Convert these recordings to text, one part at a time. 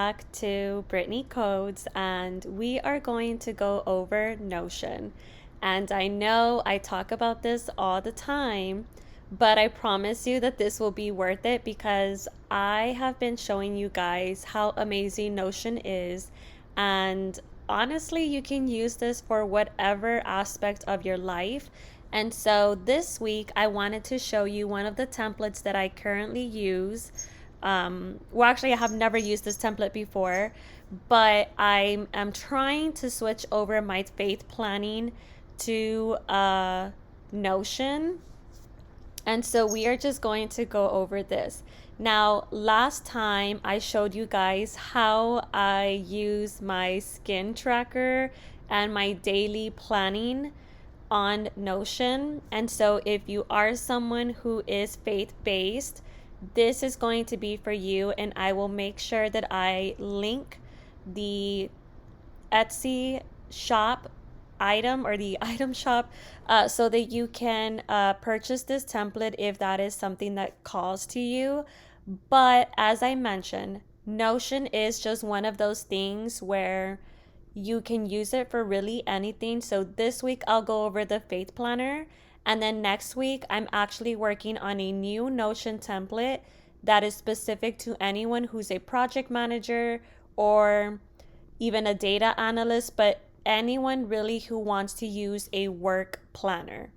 back to Brittany Codes, and we are going to go over Notion. And I know I talk about this all the time, but I promise you that this will be worth it because I have been showing you guys how amazing Notion is. And honestly, you can use this for whatever aspect of your life. And so this week, I wanted to show you one of the templates that I currently use. Well, actually, I have never used this template before, but I am trying to switch over my faith planning to Notion. And so we are just going to go over this. Now, last time I showed you guys how I use my skin tracker and my daily planning on Notion. And so if you are someone who is faith-based, this is going to be for you, and I will make sure that I link the Etsy shop item or the item shop so that you can purchase this template if that is something that calls to you. But as I mentioned, Notion is just one of those things where you can use it for really anything. So this week I'll go over the faith planner, and then next week I'm actually working on a new Notion template that is specific to anyone who's a project manager or even a data analyst, but anyone really who wants to use a work planner.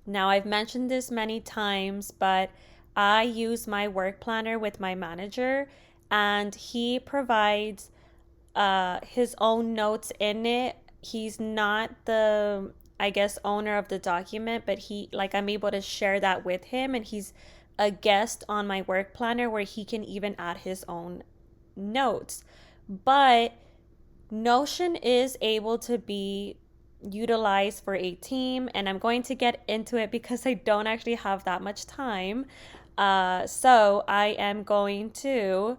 Now, I've mentioned this many times, but I use my work planner with my manager, and he provides his own notes in it. He's not the, I guess, owner of the document, but I'm able to share that with him, and he's a guest on my work planner where he can even add his own notes. But Notion is able to be utilized for a team, and I'm going to get into it because I don't actually have that much time. So I am going to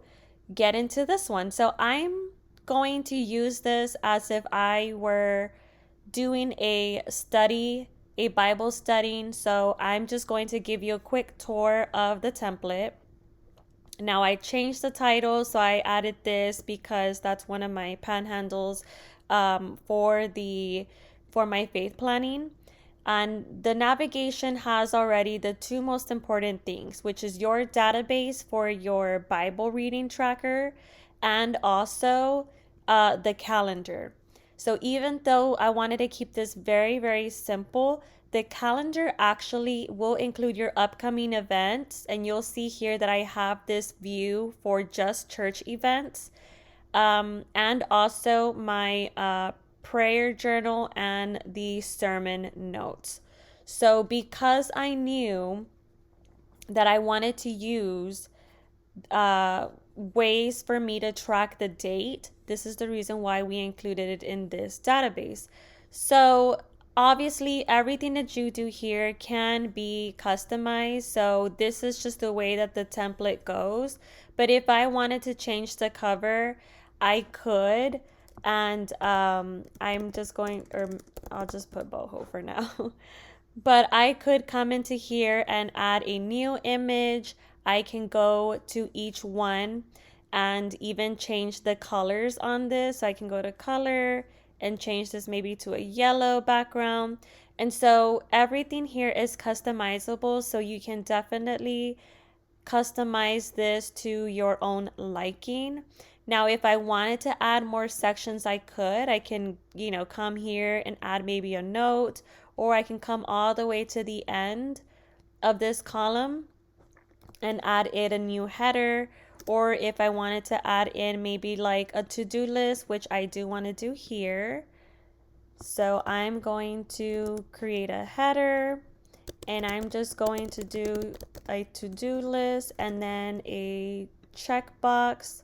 get into this one. So I'm going to use this as if I were doing a study, a Bible studying. So I'm just going to give you a quick tour of the template. Now I changed the title, so I added this because that's one of my panhandles for my faith planning. And the navigation has already the two most important things, which is your database for your Bible reading tracker and also the calendar. So even though I wanted to keep this very, very simple, the calendar actually will include your upcoming events. And you'll see here that I have this view for just church events, and also my prayer journal and the sermon notes. So because I knew that I wanted to use ways for me to track the date, this is the reason why we included it in this database. So obviously everything that you do here can be customized. So this is just the way that the template goes. But if I wanted to change the cover, I could. And I'm just going, or I'll just put boho for now. But I could come into here and add a new image. I can go to each one and even change the colors on this. So I can go to color and change this maybe to a yellow background. And so everything here is customizable. So you can definitely customize this to your own liking. Now, if I wanted to add more sections, I could. I can, come here and add maybe a note, or I can come all the way to the end of this column and add in a new header. Or if I wanted to add in maybe like a to-do list, which I do want to do here. So I'm going to create a header, and I'm just going to do a to-do list and then a checkbox.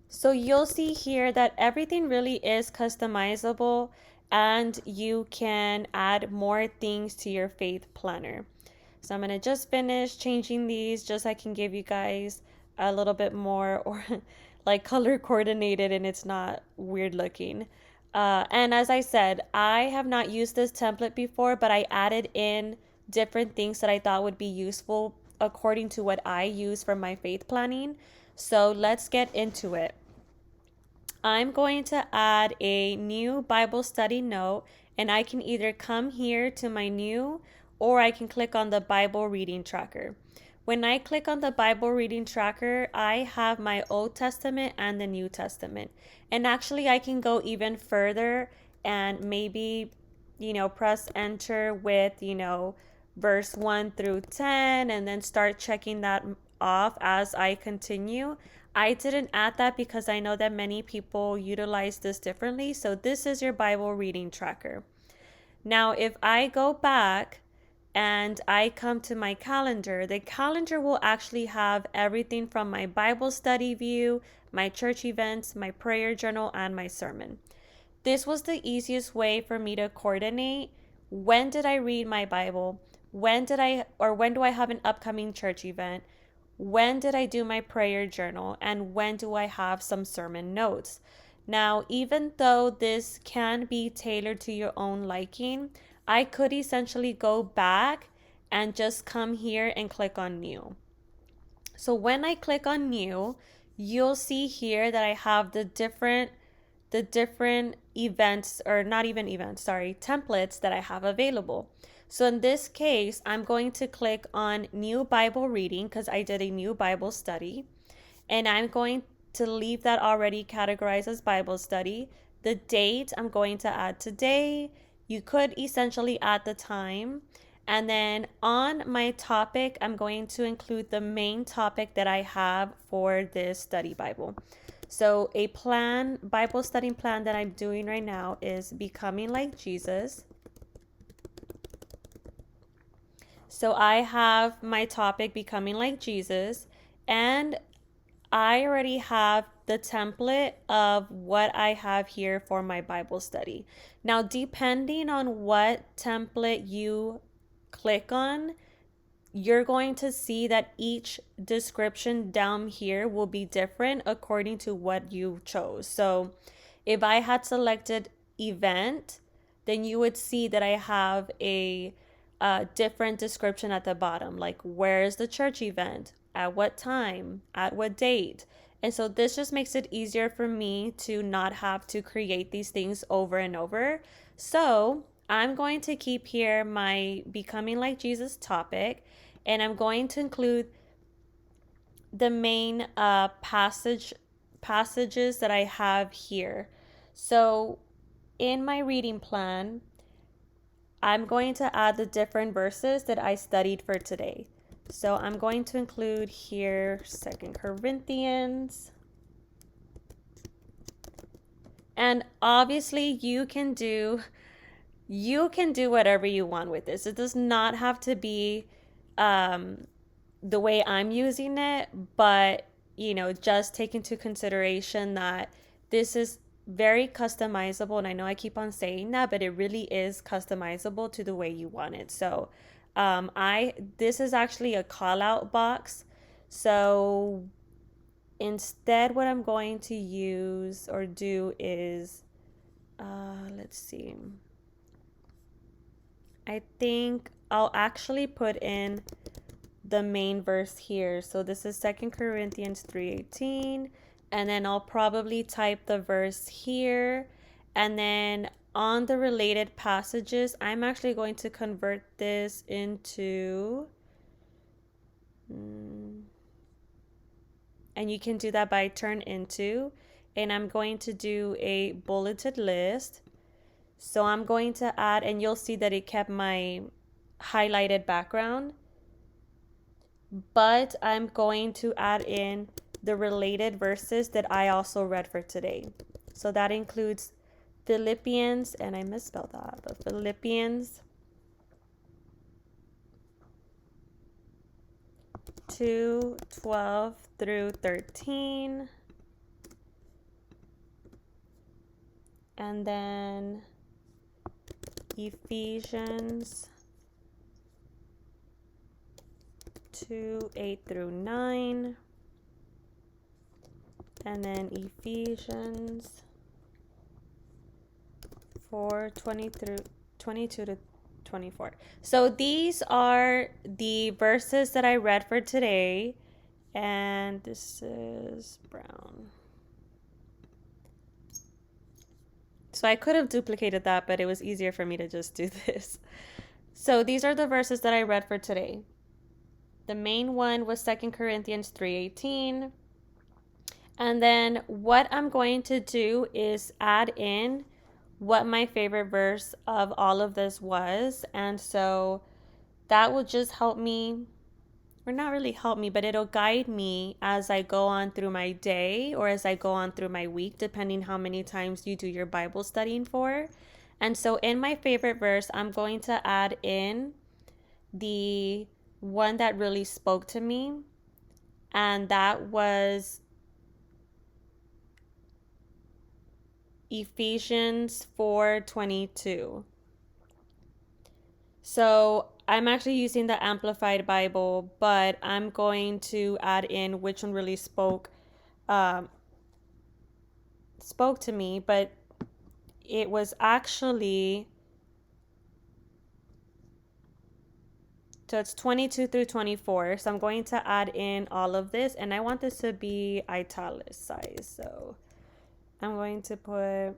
So you'll see here that everything really is customizable, and you can add more things to your faith planner. So I'm going to just finish changing these just so I can give you guys a little bit more or like color coordinated and it's not weird looking. And as I said, I have not used this template before, but I added in different things that I thought would be useful according to what I use for my faith planning. So let's get into it. I'm going to add a new Bible study note, and I can either come here to my new, or I can click on the Bible reading tracker. When I click on the Bible reading tracker, I have my Old Testament and the New Testament. And actually, I can go even further and maybe, press enter with, verse 1 through 10, and then start checking that off as I continue. I didn't add that because I know that many people utilize this differently. So this is your Bible reading tracker. Now, if I go back and I come to my calendar, the calendar will actually have everything from my Bible study view, my church events, my prayer journal, and my sermon. This was the easiest way for me to coordinate when did I read my Bible, when do I have an upcoming church event, when did I do my prayer journal, and when do I have some sermon notes. Now, even though this can be tailored to your own liking, I could essentially go back and just come here and click on new. So when I click on new, you'll see here that I have the different events, or not even events, sorry, templates that I have available. So in this case, I'm going to click on new Bible reading because I did a new Bible study, and I'm going to leave that already categorized as Bible study. The date, I'm going to add today. You could essentially add the time. And then on my topic, I'm going to include the main topic that I have for this study Bible. So a Bible study plan that I'm doing right now is Becoming Like Jesus. So I have my topic, Becoming Like Jesus, and I already have the template of what I have here for my Bible study. Now, depending on what template you click on, you're going to see that each description down here will be different according to what you chose. So if I had selected event, then you would see that I have a different description at the bottom, like where is the church event, at what time, at what date. And so this just makes it easier for me to not have to create these things over and over. So I'm going to keep here my Becoming Like Jesus topic, and I'm going to include the main passages that I have here. So in my reading plan, I'm going to add the different verses that I studied for today. So I'm going to include here 2 Corinthians. And obviously you can do whatever you want with this. It does not have to be the way I'm using it, but just take into consideration that this is very customizable, and I know I keep on saying that, but it really is customizable to the way you want it. So this is actually a call out box. So instead, what I'm going to use or do is let's see, I think I'll actually put in the main verse here. So this is 2 Corinthians 3:18, and then I'll probably type the verse here, and then on the related passages, I'm actually going to convert this into and you can do that by turn into, and I'm going to do a bulleted list. So I'm going to add, and you'll see that it kept my highlighted background, but I'm going to add in the related verses that I also read for today. So that includes Philippians, and I misspelled that, but Philippians 2:12 through 13. And then Ephesians 2:8 through 9. And then Ephesians 4:20 through 22 to 24. So these are the verses that I read for today. And this is brown. So I could have duplicated that, but it was easier for me to just do this. So these are the verses that I read for today. The main one was 2 Corinthians 3:18. And then what I'm going to do is add in what my favorite verse of all of this was. And so that will just help me, or not really help me, but it'll guide me as I go on through my day or as I go on through my week, depending how many times you do your Bible studying for. And so in my favorite verse, I'm going to add in the one that really spoke to me, and that was Ephesians 4:22. So I'm actually using the Amplified Bible, but I'm going to add in which one really um, spoke to me. But it was actually, so it's 22 through 24. So I'm going to add in all of this, and I want this to be italicized. So I'm going to put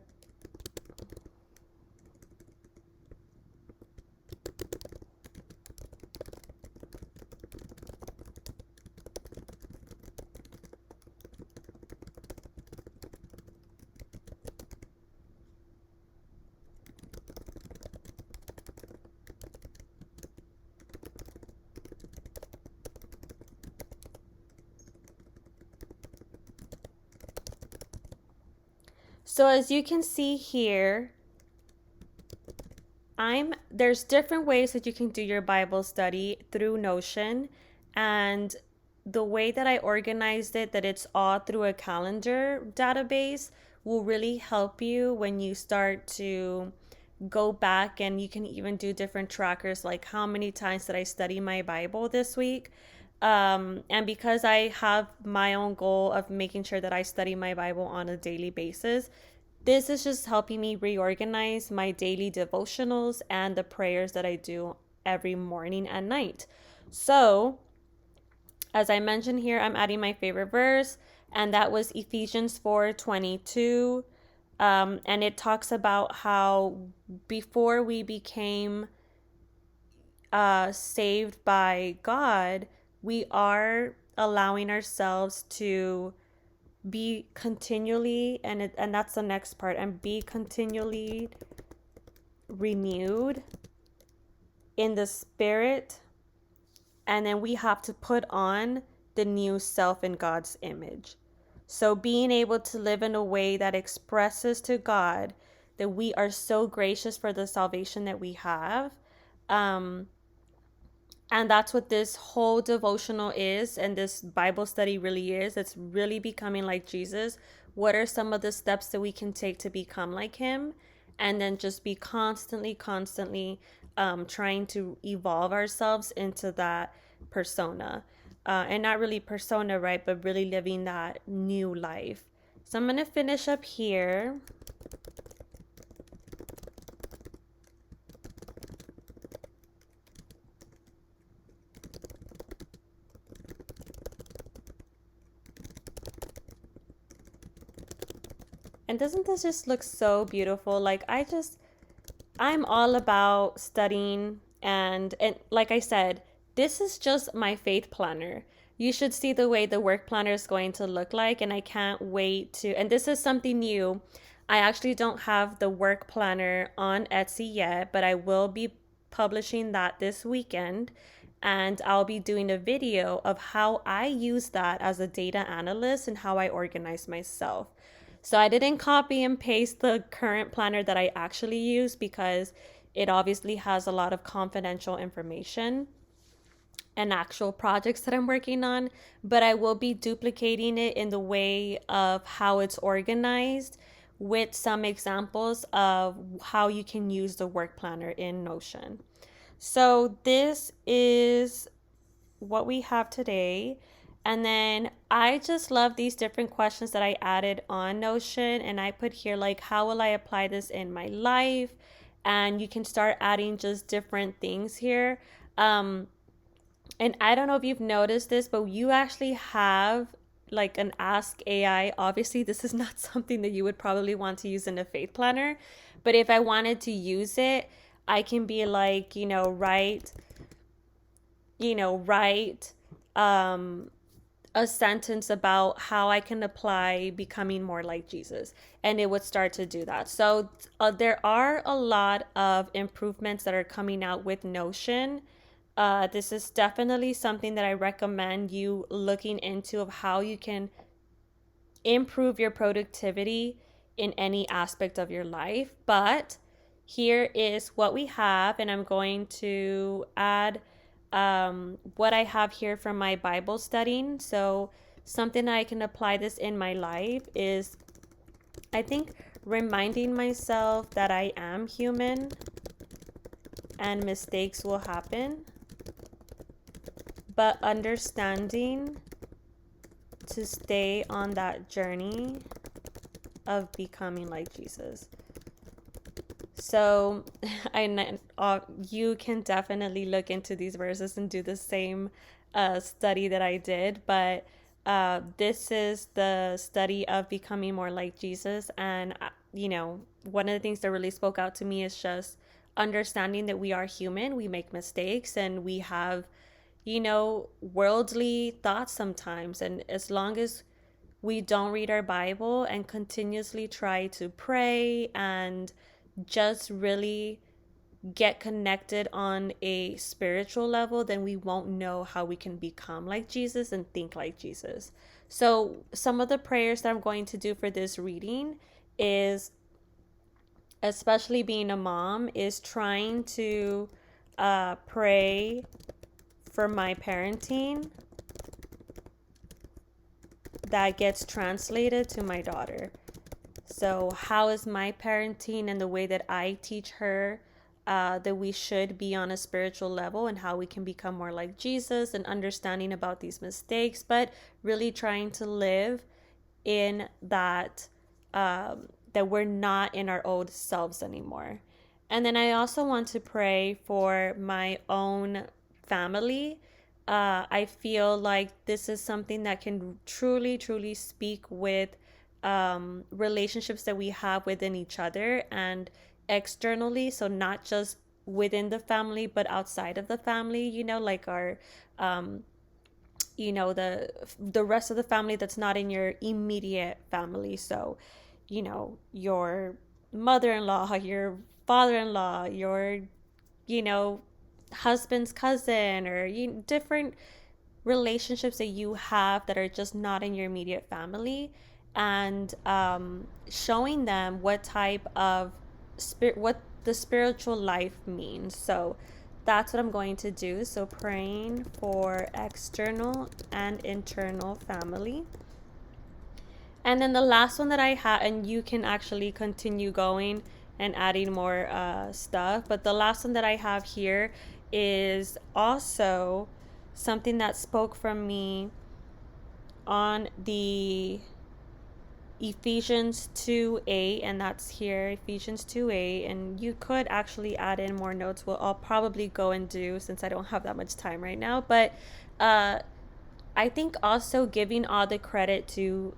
so as you can see here, there's different ways that you can do your Bible study through Notion, and the way that I organized it, that it's all through a calendar database, will really help you when you start to go back, and you can even do different trackers like how many times did I study my Bible this week. And because I have my own goal of making sure that I study my Bible on a daily basis, this is just helping me reorganize my daily devotionals and the prayers that I do every morning and night. So, as I mentioned here, I'm adding my favorite verse, and that was Ephesians 4:22. And it talks about how before we became saved by God, we are allowing ourselves to be continually, and that's the next part, and be continually renewed in the spirit, and then we have to put on the new self in God's image. So being able to live in a way that expresses to God that we are so gracious for the salvation that we have. um, And that's what this whole devotional is, and this Bible study really is. It's really becoming like Jesus. What are some of the steps that we can take to become like him? And then just be constantly trying to evolve ourselves into that persona. And not really persona, right? But really living that new life. So I'm going to finish up here. And doesn't this just look so beautiful? Like, I'm all about studying, and like I said, this is just my faith planner. You should see the way the work planner is going to look like, and I can't wait to, and this is something new. I actually don't have the work planner on Etsy yet, but I will be publishing that this weekend, and I'll be doing a video of how I use that as a data analyst and how I organize myself. So I didn't copy and paste the current planner that I actually use because it obviously has a lot of confidential information and actual projects that I'm working on, but I will be duplicating it in the way of how it's organized with some examples of how you can use the work planner in Notion. So this is what we have today. And then I just love these different questions that I added on Notion. And I put here, like, how will I apply this in my life? and you can start adding just different things here. Um, and I don't know if you've noticed this, but you actually have like an Ask AI. Obviously, this is not something that you would probably want to use in a faith planner, but if I wanted to use it, I can be like, write um a sentence about how I can apply becoming more like Jesus, and it would start to do that. So there are a lot of improvements that are coming out with Notion. This is definitely something that I recommend you looking into of how you can improve your productivity in any aspect of your life. But here is what we have, and I'm going to add what I have here from my Bible studying. So, something I can apply this in my life is, I think, reminding myself that I am human and mistakes will happen, but understanding to stay on that journey of becoming like Jesus. So, you can definitely look into these verses and do the same study that I did. But this is the study of becoming more like Jesus. And, one of the things that really spoke out to me is just understanding that we are human, we make mistakes, and we have, worldly thoughts sometimes. And as long as we don't read our Bible and continuously try to pray and just really get connected on a spiritual level, then we won't know how we can become like Jesus and think like Jesus. So, some of the prayers that I'm going to do for this reading is, especially being a mom, is trying to pray for my parenting that gets translated to my daughter. So, how is my parenting and the way that I teach her that we should be on a spiritual level, and how we can become more like Jesus, and understanding about these mistakes, but really trying to live in that we're not in our old selves anymore. And then I also want to pray for my own family. I feel like this is something that can truly, truly speak with relationships that we have within each other and externally. So, not just within the family, but outside of the family, like our um, the rest of the family that's not in your immediate family. So, your mother-in-law, your father-in-law, your you know husband's cousin, or different relationships that you have that are just not in your immediate family, and showing them what type of what the spiritual life means. So that's what I'm going to do. So, praying for external and internal family. And then the last one that I have, and you can actually continue going and adding more stuff, but the last one that I have here is also something that spoke from me on the Ephesians 2:8, and that's here, Ephesians 2:8. And you could actually add in more notes. Well, I'll probably go and do, since I don't have that much time right now. But I think also giving the credit to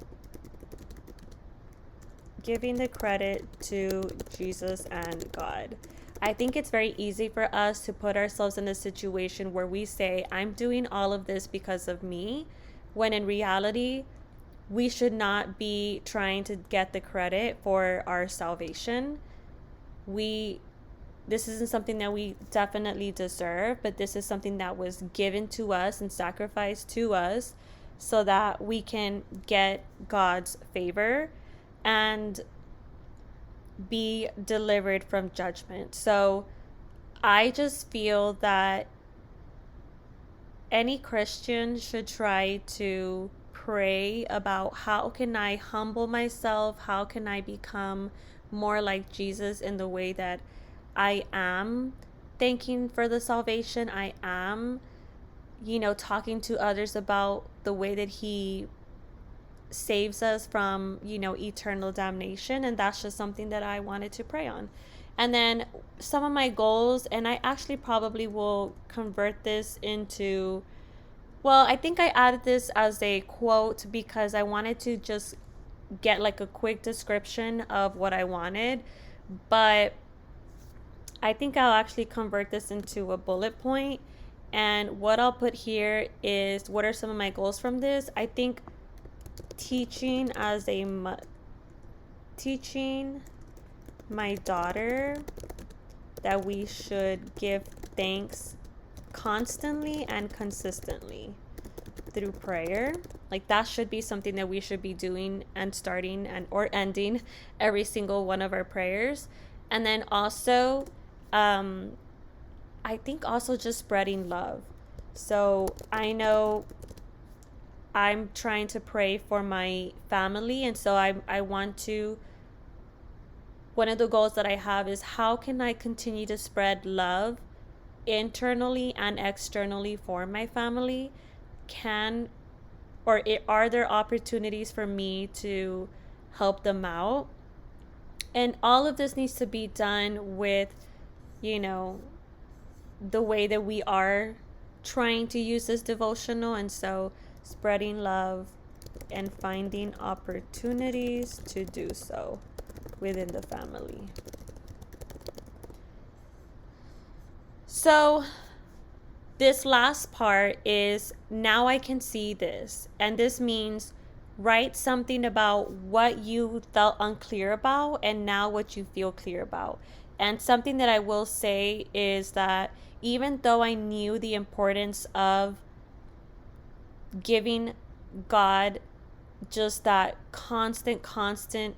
Jesus and God. I think it's very easy for us to put ourselves in a situation where we say, I'm doing all of this because of me, when in reality, we should not be trying to get the credit for our salvation. This isn't something that we definitely deserve, but this is something that was given to us and sacrificed to us so that we can get God's favor and be delivered from judgment. So I just feel that any Christian should try to pray about, how can I humble myself? How can I become more like Jesus in the way that I am thanking for the salvation? I am, talking to others about the way that He saves us from, eternal damnation. And that's just something that I wanted to pray on. And then some of my goals, and I actually probably will convert this into, well, I think I added this as a quote because I wanted to just get like a quick description of what I wanted. But I think I'll actually convert this into a bullet point. And what I'll put here is what are some of my goals from this? I think teaching as a teaching my daughter that we should give thanks constantly and consistently through prayer. Like that should be something that we should be doing and starting and or ending every single one of our prayers. And then also I think also just spreading love. So I know I'm trying to pray for my family, and so I want to, one of the goals that I have is how can I continue to spread love internally and externally for my family? Can or are there opportunities for me to help them out? And all of this needs to be done with, you know, the way that we are trying to use this devotional. And so spreading love and finding opportunities to do so within the family. So this last part is now I can see this. And this means write something about what you felt unclear about and now what you feel clear about. And something that I will say is that even though I knew the importance of giving God just that constant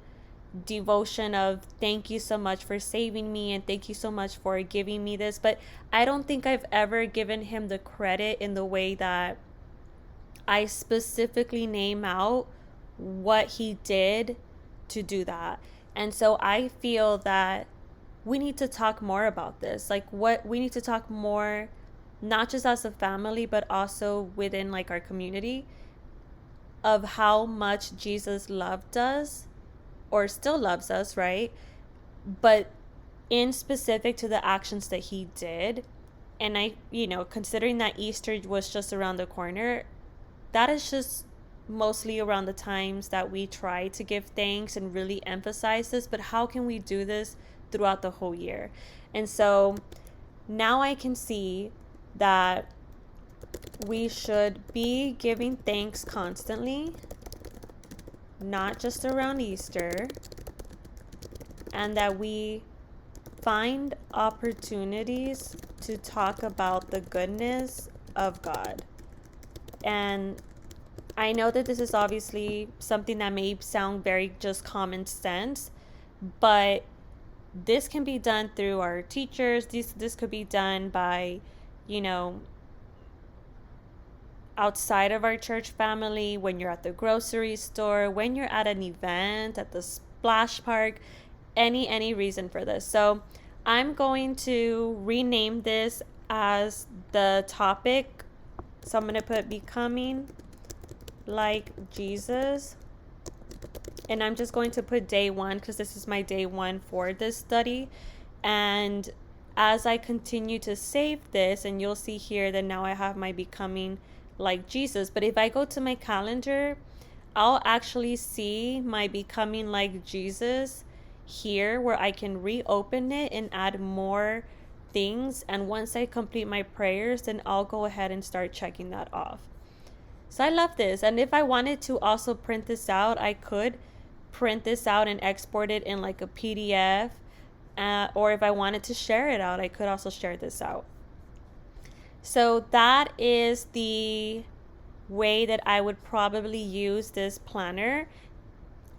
devotion of thank you so much for saving me and thank you so much for giving me this, but I don't think I've ever given him the credit in the way that I specifically name out what he did to do that. And so I feel that we need to talk more about this. Like what we need to talk more, not just as a family, but also within like our community, of how much Jesus loved us or still loves us, right? But in specific to the actions that he did. And I, considering that Easter was just around the corner, that is just mostly around the times that we try to give thanks and really emphasize this. But how can we do this throughout the whole year? And so now I can see that we should be giving thanks constantly, not just around Easter, and that we find opportunities to talk about the goodness of God. And I know that this is obviously something that may sound very just common sense, but this can be done through our teachers. This could be done by, outside of our church family, when you're at the grocery store, when you're at an event, at the splash park, any reason for this. So I'm going to rename this as the topic. So I'm going to put becoming like Jesus. And I'm just going to put day 1 because this is my day 1 for this study. And as I continue to save this, and you'll see here that now I have my becoming like Jesus. But if I go to my calendar, I'll actually see my becoming like Jesus here, where I can reopen it and add more things. And once I complete my prayers, then I'll go ahead and start checking that off. So I love this. And if I wanted to also print this out, I could print this out and export it in like a PDF. Or if I wanted to share it out, I could also share this out. So that is the way that I would probably use this planner.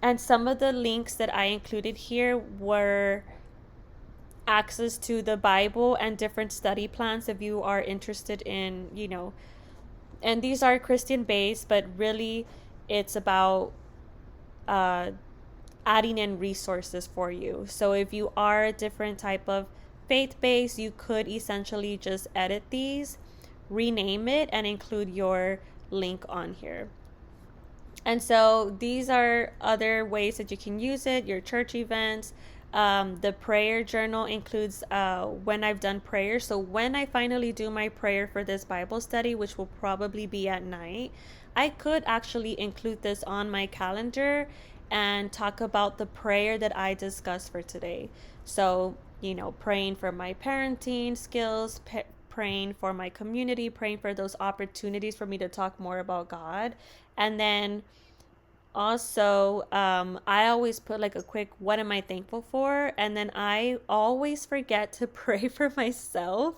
And some of the links that I included here were access to the Bible and different study plans if you are interested in, and these are Christian based, but really it's about adding in resources for you. So if you are a different type of faith based, you could essentially just edit these, rename it, and include your link on here. And so these are other ways that you can use it, your church events. The prayer journal includes when I've done prayer. So when I finally do my prayer for this Bible study, which will probably be at night, I could actually include this on my calendar and talk about the prayer that I discussed for today. So, praying for my parenting skills, praying for my community, praying for those opportunities for me to talk more about God. And then also, I always put like a quick, what am I thankful for? And then I always forget to pray for myself.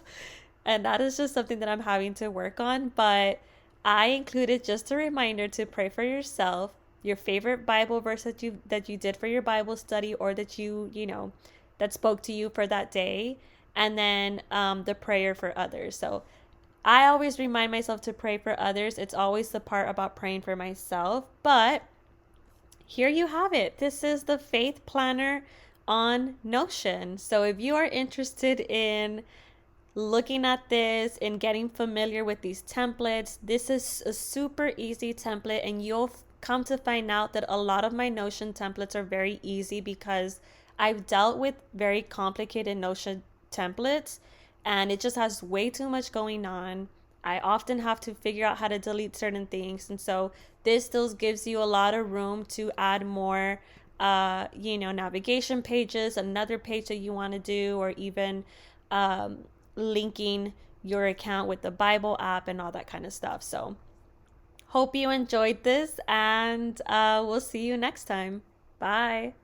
And that is just something that I'm having to work on. But I included just a reminder to pray for yourself, your favorite Bible verse that you did for your Bible study, or that that spoke to you for that day, and then the prayer for others. So I always remind myself to pray for others. It's always the part about praying for myself. But here you have it. This is the faith planner on Notion. So if you are interested in looking at this and getting familiar with these templates, this is a super easy template, and you'll come to find out that a lot of my Notion templates are very easy because I've dealt with very complicated Notion templates and it just has way too much going on. I often have to figure out how to delete certain things, and so this still gives you a lot of room to add more navigation pages, another page that you want to do, or even um, linking your account with the Bible app and all that kind of stuff. So, hope you enjoyed this, and we'll see you next time. Bye.